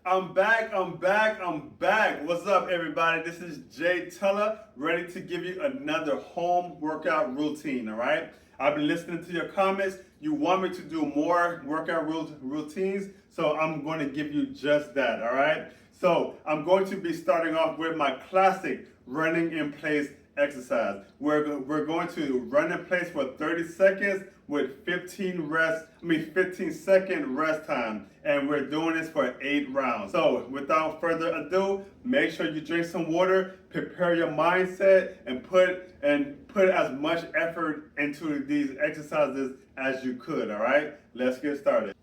I'm back. What's up, everybody? This is Tela, ready to give you another home workout routine, all right? I've been listening to your comments. You want me to do more workout routines, so I'm going to give you just that, all right? So I'm going to be starting off with my classic running in place exercise. We're going to run in place for 30 seconds with 15-second rest time. And we're doing this for 8 rounds. So without further ado, make sure you drink some water, prepare your mindset, and put as much effort into these exercises as you could, all right? Let's get started.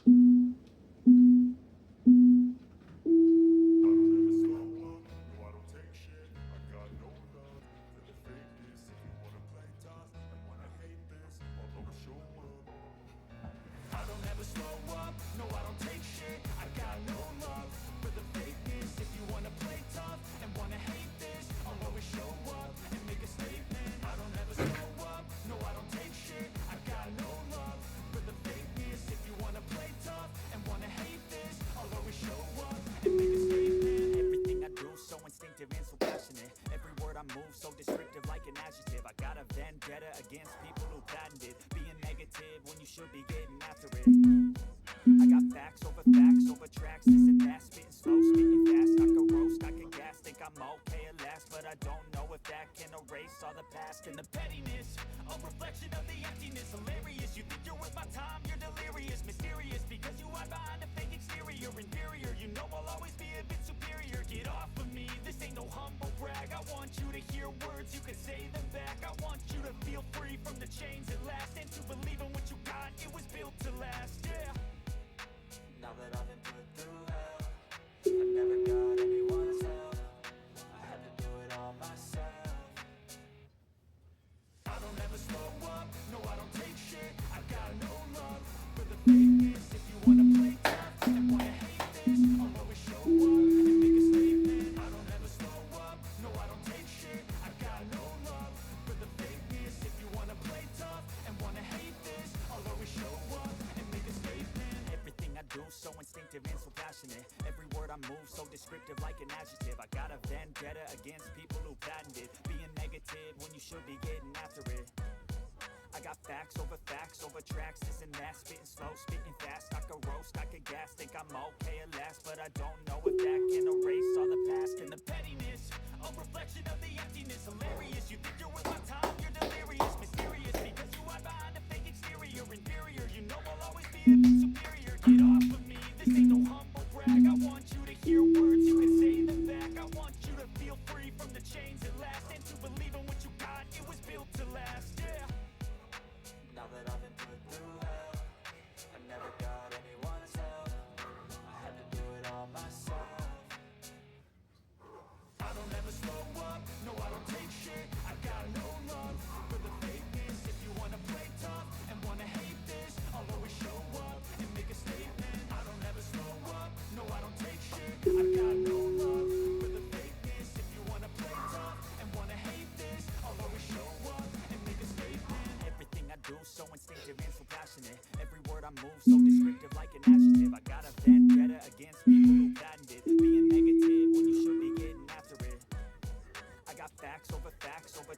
Move so descriptive like an adjective. I got a vendetta against people who patented being negative when you should be getting after it. I got facts over tracks, this and that, spitting slow, spitting fast. I can roast, I can gas, think I'm okay at last, but I don't know if that can erase all the past and the pettiness. A reflection of the emptiness, hilarious. You think you're worth my time, you're delirious, mysterious, because you hide behind a fake exterior, inferior. You know I'll always be a bit superior. Get off of me, this ain't no humble brag. I want you to hear words, you can say them back. I want you to feel free from the chains that last, and to believe in what you got, it was built to last, yeah. Now that I've been put through hell, I never got anyone's help. I had to do it all myself. I don't ever slow up, no I don't take shit. I got no love for the fakeness. If you wanna play tough and wanna hate this, I'll always show up and make a statement. I don't ever slow up, no I don't take shit. I got no love for the fakeness. If you wanna play tough and wanna hate this, I'll always show up and make a statement. Everything I do so instinctive and so passionate. Every word I move so descriptive like an adjective. I got a vendetta against people who patented being negative when you should be getting after it. I got facts over tracks, this and that, spitting slow, spitting fast. I can roast, I can gas, think I'm okay at last, but I don't know if that can erase all the past and the pettiness. A reflection of the emptiness, hilarious. You think you're worth my time, you're delirious, mysterious, because you hide behind a fake exterior, inferior. You know I'll always be a bit superior. Get off of me, this ain't no humble brag. I want you to hear words, you can say them back. I want you to feel free from the chains that last, and to believe in what you got, it was built to last, yeah. Now that I've been put through hell, I never got anyone's help. I had to do it all myself. I don't ever slow up, no I don't take shit. I got no love for the fakeness. If you wanna play tough and wanna hate this, I'll always show up and make a statement. I don't ever slow up, no I don't take shit. I got no love for the fakeness. If you wanna play tough and wanna hate this, I'll always show up and make a statement. Everything I do so instinctive and so passionate. Every word I move so descriptive like an adjective. I got a vendetta against people who patented being negative when you should be getting after it. I got facts over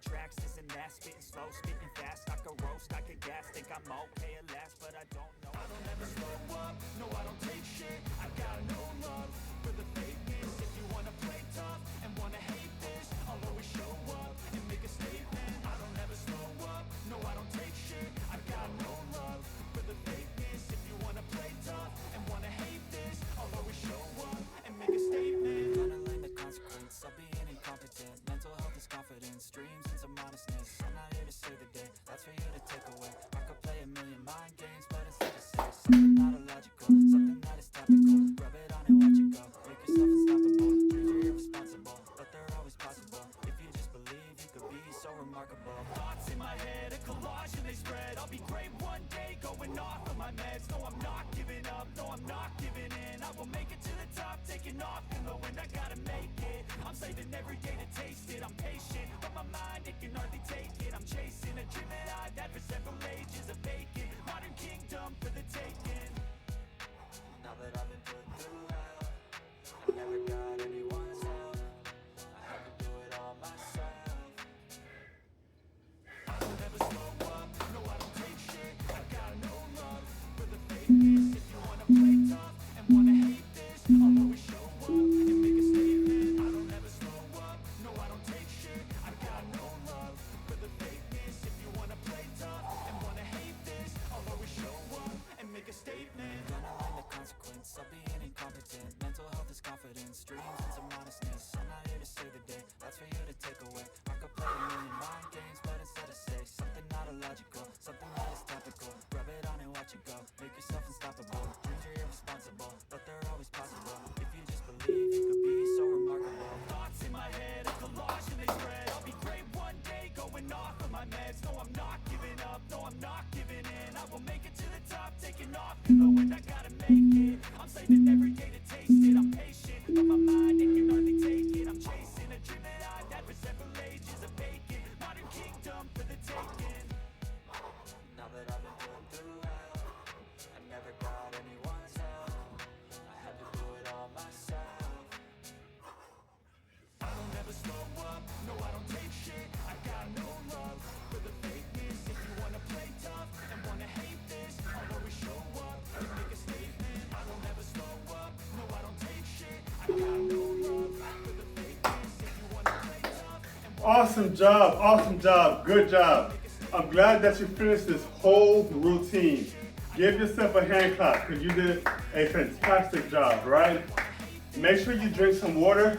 tracks, this and that, spitting slow, spitting fast. I can roast, I can gas, think I'm okay at last, but I don't know. I don't ever slow up, no I don't take shit. I got no love for the fakeness. If you wanna play tough and wanna hate this, I'll always show up and make a statement. I don't ever slow up, no I don't take shit. I got no love for the fakeness. If you wanna play tough and wanna hate this, I'll always show up and make a statement. Gonna learn the consequence of being incompetent. Mental health is confidence, dreams and some honestness. I'm not here to save the day, that's for you to take away. I could play a million mind games, but instead just say something not illogical, something that is topical. Rub it on and watch it go. Make yourself unstoppable. Dreams are irresponsible, but they're always possible. If you just believe, you could be so remarkable. Thoughts in my head, a collage and they spread. I'll be great one day, going off of my meds. No, I'm not giving up, no, I'm not giving in. I will make it to the top, taking off in the wind. I gotta make it. I'm saving every day to taste it. I'm patient, but my mind, it can hardly take it. I'm chasing a dream that I've had for several ages. A vacant, modern kingdom for the taking. Now that I've been put through hell, dreams and some honestness. I'm not here to save the day, that's for you to take away. I could play a million mind games, but instead I say something not illogical, something that is topical. Rub it on and watch it go, make yourself unstoppable. Dreams are irresponsible, but they're always possible. If you just believe, you could be so remarkable. Thoughts in my head, a collage and they spread. I'll be great one day, going off of my meds. No, I'm not giving up, no, I'm not giving in. I will make it to the top, taking off in the wind. I gotta make it, I'm saving every day to taste it. I'm patient, but my mind, it can hardly take it. I'm chasing a dream that I've had for several ages. A vacant, modern kingdom for the taking. Now that I've been put through hell, I never got anyone's help. I had to do it all myself. I don't ever slow up, no I don't take shit. I got no love for the fakeness. If you wanna play tough and wanna hate this, I'll always show up and make a statement. I don't ever slow up, no I don't take shit. I got no love for the fakeness. If you wanna play tough and Awesome job, good job. I'm glad that you finished this whole routine. Give yourself a hand clap because you did a fantastic job, right? Make sure you drink some water.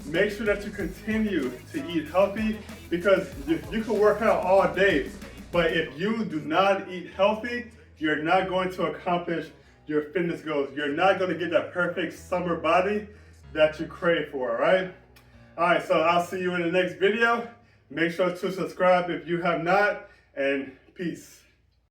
Make sure that you continue to eat healthy because you can work out all day, but if you do not eat healthy, you're not going to accomplish your fitness goals. You're not going to get that perfect summer body that you crave for, right? All right, so I'll see you in the next video. Make sure to subscribe if you have not, and peace.